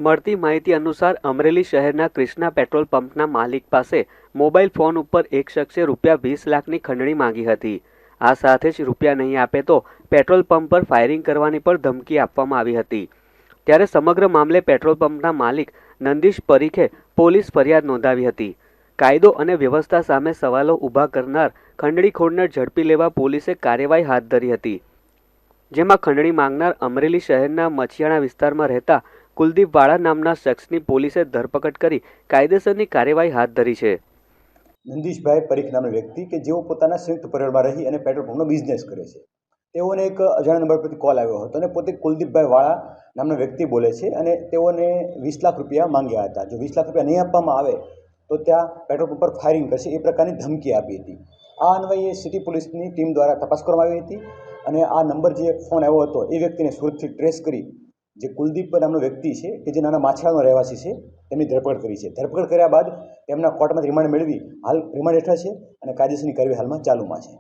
મળતી માહિતી અનુસાર અમરેલી શહેરના ક્રિષ્ના પેટ્રોલ પંપના માલિક પાસે મોબાઈલ ફોન ઉપર એક શખ્સે ₹20 લાખની ખંડણી માંગી હતી। આ સાથે જ રૂપિયા નહીં આપે તો પેટ્રોલ પંપ પર ફાયરિંગ કરવાની પણ ધમકી આપવામાં આવી હતી। ત્યારે સમગ્ર મામલે પેટ્રોલ પંપના માલિક નંદીશ પરીખે પોલીસ ફરિયાદ નોંધાવી હતી। કાયદો અને વ્યવસ્થા સામે સવાલો ઊભા કરનાર ખંડણીખોરને ઝડપી લેવા પોલીસે કાર્યવાહી હાથ ધરી હતી, જેમાં ખંડણી માંગનાર અમરેલી શહેરના મછિયાણા વિસ્તારમાં રહેતા કુલદીપ વાળા નામના શખ્સની પોલીસે ધરપકડ કરી કાયદેસરની કાર્યવાહી હાથ ધરી છે। નંદીશભાઈ પરીખ નામના વ્યક્તિ કે જેઓ પોતાના સંયુક્ત પરિવારમાં રહી અને પેટ્રોલ પંપનો બિઝનેસ કરે છે, તેઓને એક અજાણ્યા નંબર પરથી કોલ આવ્યો હતો અને પોતે કુલદીપભાઈ વાળા નામના વ્યક્તિ બોલે છે અને તેઓને 20 લાખ રૂપિયા માંગ્યા હતા। જો 20 લાખ રૂપિયા નહીં આપવામાં આવે તો ત્યાં પેટ્રોલ પંપ પર ફાયરિંગ કરશે એ પ્રકારની ધમકી આપી હતી। આ અન્વયે સિટી પોલીસની ટીમ દ્વારા તપાસ કરવામાં આવી હતી અને આ નંબર જે ફોન આવ્યો હતો એ વ્યક્તિને સુરતથી ટ્રેસ કરી જે કુલદીપ નામનો વ્યક્તિ છે કે જે નાના માછીવાડાનો રહેવાસી છે તેમની ધરપકડ કરી છે। ધરપકડ કર્યા બાદ તેમના કોર્ટમાંથી રિમાન્ડ મેળવી હાલ રિમાન્ડ હેઠળ છે અને કાયદેસરની કાર્યવાહી હાલમાં ચાલુમાં છે।